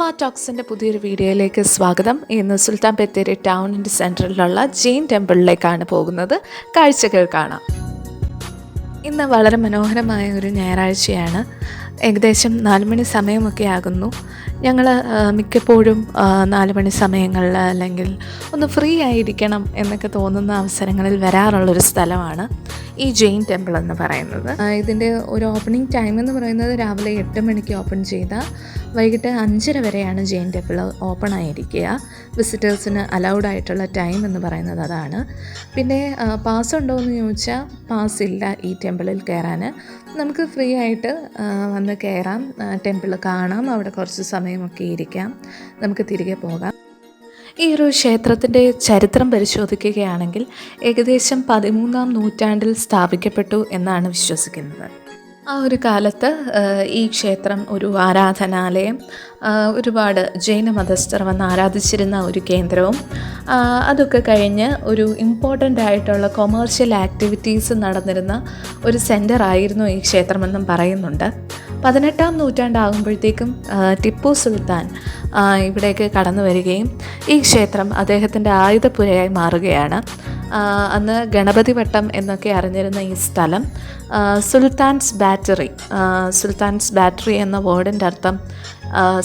എൽസമ്മ ടോക്സിൻ്റെ പുതിയൊരു വീഡിയോയിലേക്ക് സ്വാഗതം. ഇന്ന് സുൽത്താൻ ബത്തേരി ടൗണിൻ്റെ സെൻറ്ററിലുള്ള ജെയിൻ ടെമ്പിളിലേക്കാണ് പോകുന്നത്. കാഴ്ചകൾ കാണാം. ഇന്ന് വളരെ മനോഹരമായ ഒരു ഞായറാഴ്ചയാണ്. ഏകദേശം 4 മണി സമയമൊക്കെ ആകുന്നു. ഞങ്ങൾ മിക്കപ്പോഴും 4 മണി സമയങ്ങളിൽ അല്ലെങ്കിൽ ഒന്ന് ഫ്രീ ആയിരിക്കണം എന്നൊക്കെ തോന്നുന്ന അവസരങ്ങളിൽ വരാറുള്ളൊരു സ്ഥലമാണ് ഈ ജെയിൻ ടെമ്പിൾ എന്ന് പറയുന്നത്. ഇതിൻ്റെ ഒരു ഓപ്പണിംഗ് ടൈം എന്ന് പറയുന്നത് രാവിലെ 8 മണിക്ക് ഓപ്പൺ ചെയ്ത വൈകിട്ട് 5:30 വരെയാണ് ജെയിൻ ടെമ്പിൾ ഓപ്പൺ ആയിരിക്കുക. വിസിറ്റേഴ്സിന് അലൗഡ് ആയിട്ടുള്ള ടൈം എന്ന് പറയുന്നത് അതാണ്. പിന്നെ പാസ് ഉണ്ടോ എന്ന് ചോദിച്ചാൽ പാസ് ഇല്ല ഈ ടെമ്പിളിൽ കയറാൻ. നമുക്ക് ഫ്രീ ആയിട്ട് വന്ന് കയറാം, ടെമ്പിൾ കാണാം, അവിടെ കുറച്ച് സമയമൊക്കെ ഇരിക്കാം, നമുക്ക് തിരികെ പോകാം. ഈ ഒരു ക്ഷേത്രത്തിൻ്റെ ചരിത്രം പരിശോധിക്കുകയാണെങ്കിൽ ഏകദേശം 13-ാം നൂറ്റാണ്ടിൽ സ്ഥാപിക്കപ്പെട്ടു എന്നാണ് വിശ്വസിക്കുന്നത്. ആ ഒരു കാലത്ത് ഈ ക്ഷേത്രം ഒരു ആരാധനാലയം, ഒരുപാട് ജൈന മതസ്ഥർ വന്ന് ആരാധിച്ചിരുന്ന ഒരു കേന്ദ്രവും, അതൊക്കെ കഴിഞ്ഞ് ഒരു ഇമ്പോർട്ടൻ്റ് ആയിട്ടുള്ള കൊമേഴ്ഷ്യൽ ആക്ടിവിറ്റീസ് നടന്നിരുന്ന ഒരു സെൻറ്റർ ആയിരുന്നു ഈ ക്ഷേത്രമെന്നും പറയുന്നുണ്ട്. 18-ാം നൂറ്റാണ്ടാകുമ്പോഴത്തേക്കും ടിപ്പു സുൽത്താൻ ഇവിടേക്ക് കടന്നു വരികയും ഈ ക്ഷേത്രം അദ്ദേഹത്തിൻ്റെ ആയുധപുരയായി മാറുകയാണ്. അന്ന് ഗണപതി വട്ടം എന്നൊക്കെ അറിഞ്ഞിരുന്ന ഈ സ്ഥലം സുൽത്താൻസ് ബാറ്ററി എന്ന വേർഡിൻ്റെ അർത്ഥം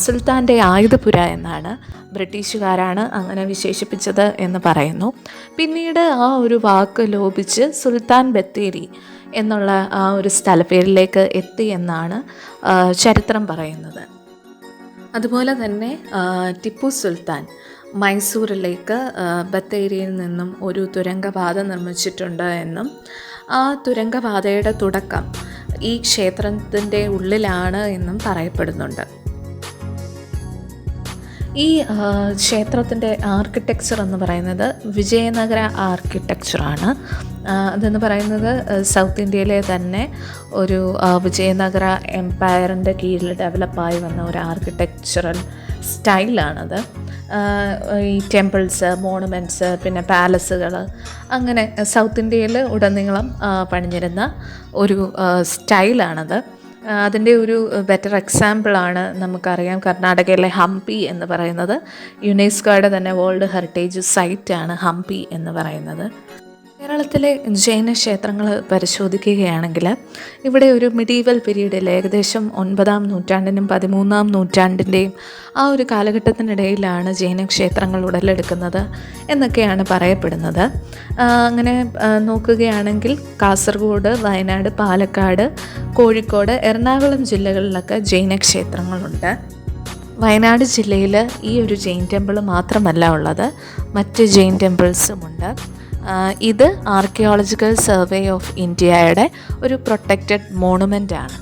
സുൽത്താൻ്റെ ആയുധപുര എന്നാണ്. ബ്രിട്ടീഷുകാരാണ് അങ്ങനെ വിശേഷിപ്പിച്ചത് എന്ന് പറയുന്നു. പിന്നീട് ആ ഒരു വാക്ക് ലോപിച്ച് സുൽത്താൻ ബത്തേരി എന്നുള്ള ആ ഒരു സ്ഥലപ്പേരിലേക്ക് എത്തി എന്നാണ് ചരിത്രം പറയുന്നത്. അതുപോലെ തന്നെ ടിപ്പു സുൽത്താൻ മൈസൂരിലേക്ക് ബത്തേരിയിൽ നിന്നും ഒരു തുരങ്കപാത നിർമ്മിച്ചിട്ടുണ്ട് എന്നും ആ തുരങ്കപാതയുടെ തുടക്കം ഈ ക്ഷേത്രത്തിൻ്റെ ഉള്ളിലാണ് എന്നും പറയപ്പെടുന്നുണ്ട്. ഈ ക്ഷേത്രത്തിൻ്റെ ആർക്കിടെക്ചർ എന്ന് പറയുന്നത് വിജയനഗര ആർക്കിടെക്ചറാണ്. അതെന്ന് പറയുന്നത് സൗത്ത് ഇന്ത്യയിലെ തന്നെ ഒരു വിജയനഗര എംപയറിൻ്റെ കീഴിൽ ഡെവലപ്പായി വന്ന ഒരു ആർക്കിടെക്ചറൽ സ്റ്റൈലാണത്. ഈ ടെമ്പിൾസ്, മോണുമെൻറ്റ്സ്, പിന്നെ പാലസുകൾ, അങ്ങനെ സൗത്ത് ഇന്ത്യയിൽ ഉടനീളം പണിഞ്ഞിരുന്ന ഒരു സ്റ്റൈലാണത്. അതിൻ്റെ ഒരു ബെറ്റർ എക്സാമ്പിളാണ് നമുക്കറിയാം കർണാടകയിലെ ഹംപി എന്ന് പറയുന്നത്. യുനെസ്കോയുടെ തന്നെ വേൾഡ് ഹെറിറ്റേജ് സൈറ്റാണ് ഹംപി എന്ന് പറയുന്നത്. കേരളത്തിലെ ജൈന ക്ഷേത്രങ്ങൾ പരിശോധിക്കുകയാണെങ്കിൽ ഇവിടെ ഒരു മിഡീവൽ പീരീഡിൽ ഏകദേശം 9-ാം നൂറ്റാണ്ടിനും 13-ാം നൂറ്റാണ്ടിൻ്റെയും ആ ഒരു കാലഘട്ടത്തിനിടയിലാണ് ജൈന ക്ഷേത്രങ്ങൾ ഉടലെടുക്കുന്നത് എന്നൊക്കെയാണ് പറയപ്പെടുന്നത്. അങ്ങനെ നോക്കുകയാണെങ്കിൽ കാസർഗോഡ്, വയനാട്, പാലക്കാട്, കോഴിക്കോട്, എറണാകുളം ജില്ലകളിലൊക്കെ ജൈന ക്ഷേത്രങ്ങളുണ്ട്. വയനാട് ജില്ലയിൽ ഈ ഒരു ജെയിൻ ടെമ്പിൾ മാത്രമല്ല ഉള്ളത്, മറ്റ് ജെയിൻ ടെമ്പിൾസുമുണ്ട്. ഇത് ആർക്കിയോളജിക്കൽ സർവേ ഓഫ് ഇന്ത്യയുടെ ഒരു പ്രൊട്ടക്റ്റഡ് മോണുമെൻ്റ് ആണ്.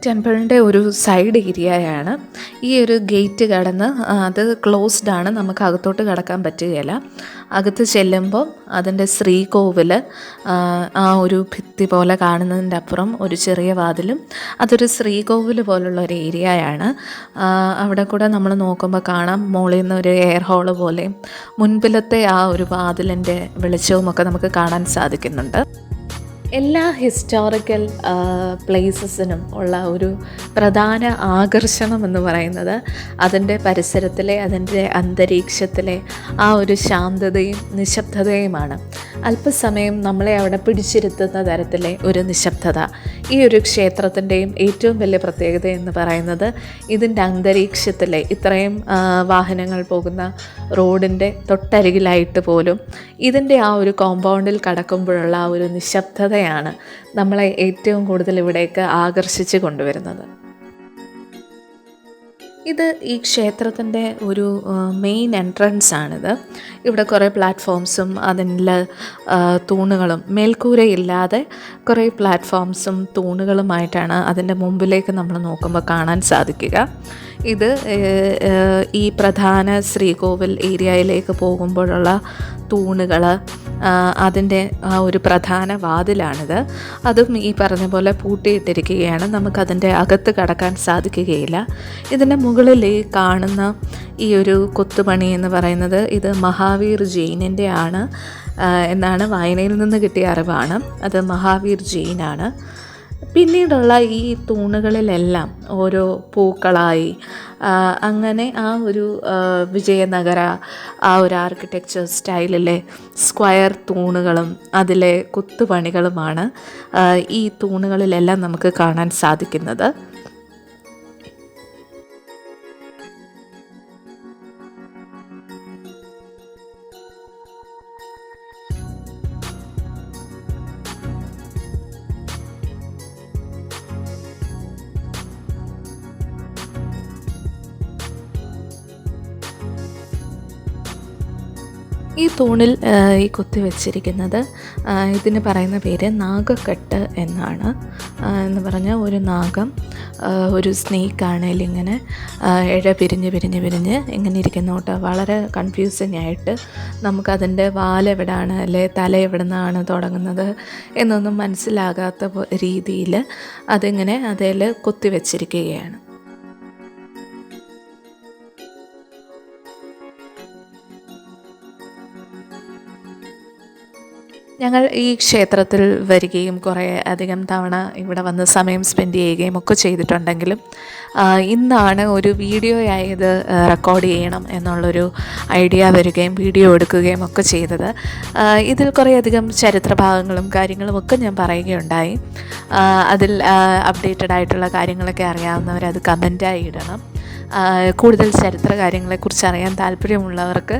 ടെമ്പിളിൻ്റെ ഒരു സൈഡ് ഏരിയയാണ്. ഈ ഒരു ഗേറ്റ് കടന്ന് അത് ക്ലോസ്ഡ് ആണ്, നമുക്ക് അകത്തോട്ട് കടക്കാൻ പറ്റുകയില്ല. അകത്ത് ചെല്ലുമ്പോൾ അതിൻ്റെ ശ്രീകോവിൽ ആ ഒരു ഭിത്തി പോലെ കാണുന്നതിൻ്റെ അപ്പുറം ഒരു ചെറിയ വാതിലും, അതൊരു ശ്രീകോവിൽ പോലുള്ള ഒരു ഏരിയയാണ്. അവിടെ കൂടെ നമ്മൾ നോക്കുമ്പോൾ കാണാം മുകളിൽ നിന്ന് ഒരു എയർ ഹോള് പോലെയും മുൻപിലത്തെ ആ ഒരു വാതിലിൻ്റെ വെളിച്ചവുമൊക്കെ നമുക്ക് കാണാൻ സാധിക്കുന്നുണ്ട്. എല്ലാ ഹിസ്റ്റോറിക്കൽ പ്ലേസസിനും ഉള്ള ഒരു പ്രധാന ആകർഷണം എന്ന് പറയുന്നത് അതിൻ്റെ പരിസരത്തിലെ, അതിൻ്റെ അന്തരീക്ഷത്തിലെ ആ ഒരു ശാന്തതയും നിശബ്ദതയുമാണ്. അല്പസമയം നമ്മളെ അവിടെ പിടിച്ചിരുത്തുന്ന തരത്തിലെ ഒരു നിശബ്ദത ഈ ഒരു ക്ഷേത്രത്തിൻ്റെയും ഏറ്റവും വലിയ പ്രത്യേകത എന്ന് പറയുന്നത് ഇതിൻ്റെ അന്തരീക്ഷത്തിലെ ഇത്രയും വാഹനങ്ങൾ പോകുന്ന റോഡിൻ്റെ തൊട്ടരികിലായിട്ട് പോലും ഇതിൻ്റെ ആ ഒരു കോമ്പൗണ്ടിൽ കടക്കുമ്പോഴുള്ള ആ ഒരു നിശബ്ദതയാണ് നമ്മളെ ഏറ്റവും കൂടുതൽ ഇവിടേക്ക് ആകർഷിച്ച് കൊണ്ടുവരുന്നത്. ഇത് ഈ ക്ഷേത്രത്തിൻ്റെ ഒരു മെയിൻ എൻട്രൻസ് ആണിത്. ഇവിടെ കുറേ പ്ലാറ്റ്ഫോംസും അതിൻ്റെ തൂണുകളും, മേൽക്കൂരയില്ലാതെ കുറേ പ്ലാറ്റ്ഫോംസും തൂണുകളുമായിട്ടാണ് അതിൻ്റെ മുമ്പിലേക്ക് നമ്മൾ നോക്കുമ്പോൾ കാണാൻ സാധിക്കുക. ഇത് ഈ പ്രധാന ശ്രീകോവിൽ ഏരിയയിലേക്ക് പോകുമ്പോഴുള്ള തൂണുകൾ, അതിൻ്റെ ആ ഒരു പ്രധാന വാതിലാണിത്. അതും ഈ പറഞ്ഞ പോലെ പൂട്ടിയിട്ടിരിക്കുകയാണ്. നമുക്കതിൻ്റെ അകത്ത് കടക്കാൻ സാധിക്കുകയില്ല. ഇതിൻ്റെ മുകളിൽ ഈ കാണുന്ന ഈ ഒരു കൊത്തുപണി എന്ന് പറയുന്നത് ഇത് മഹാവീർ ജെയിനിൻ്റെ ആണ് എന്നാണ് വായനയിൽ നിന്ന് കിട്ടിയ അറിവാണ്. അത് മഹാവീർ ജെയിനാണ്. പിന്നീടുള്ള ഈ തൂണുകളിലെല്ലാം ഓരോ പൂക്കളായി അങ്ങനെ ആ ഒരു വിജയനഗര ആ ഒരു ആർക്കിടെക്ചർ സ്റ്റൈലിലെ സ്ക്വയർ തൂണുകളും അതിലെ കൊത്തുപണികളുമാണ് ഈ തൂണുകളിലെല്ലാം നമുക്ക് കാണാൻ സാധിക്കുന്നത്. ഈ തൂണിൽ ഈ കൊത്തി വെച്ചിരിക്കുന്നത് ഇതിന് പറയുന്ന പേര് നാഗക്കെട്ട് എന്നാണ്. എന്ന് പറഞ്ഞാൽ ഒരു നാഗം ഒരു സ്നേക്കാണെങ്കിൽ ഇങ്ങനെ ഇഴ പിരിഞ്ഞ് പിരിഞ്ഞ് പിരിഞ്ഞ് ഇങ്ങനെ ഇരിക്കുന്ന കേട്ടോ. വളരെ കൺഫ്യൂസിങ് ആയിട്ട് നമുക്കതിൻ്റെ വാലെവിടാണ് അല്ലെ തല എവിടെ നിന്നാണ് തുടങ്ങുന്നത് എന്നൊന്നും മനസ്സിലാകാത്ത രീതിയിൽ അതിങ്ങനെ അതിൽ കൊത്തി വെച്ചിരിക്കുകയാണ്. ഞങ്ങൾ ഈ ക്ഷേത്രത്തിൽ വരികയും കുറേ അധികം തവണ ഇവിടെ വന്ന് സമയം സ്പെൻഡ് ചെയ്യുകയും ഒക്കെ ചെയ്തിട്ടുണ്ടെങ്കിലും ഇന്നാണ് ഒരു വീഡിയോയായി ഇത് റെക്കോർഡ് ചെയ്യണം എന്നുള്ളൊരു ഐഡിയ വരികയും വീഡിയോ എടുക്കുകയും ഒക്കെ ചെയ്തത്. ഇതിൽ കുറേയധികം ചരിത്ര ഭാഗങ്ങളും കാര്യങ്ങളും ഒക്കെ ഞാൻ പറയുകയുണ്ടായി. അതിൽ അപ്ഡേറ്റഡ് ആയിട്ടുള്ള കാര്യങ്ങളൊക്കെ അറിയാവുന്നവരത് കമൻറ്റായി ഇടണം. കൂടുതൽ ചരിത്ര കാര്യങ്ങളെക്കുറിച്ച് അറിയാൻ താല്പര്യമുള്ളവർക്ക്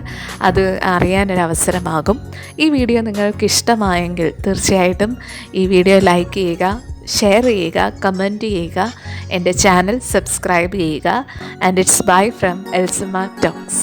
അത് അറിയാനൊരവസരമാകും. ഈ വീഡിയോ നിങ്ങൾക്ക് ഇഷ്ടമായെങ്കിൽ തീർച്ചയായിട്ടും ഈ വീഡിയോ ലൈക്ക് ചെയ്യുക, ഷെയർ ചെയ്യുക, കമൻറ്റ് ചെയ്യുക, എൻ്റെ ചാനൽ സബ്സ്ക്രൈബ് ചെയ്യുക. And it's bye from Elsamma talks.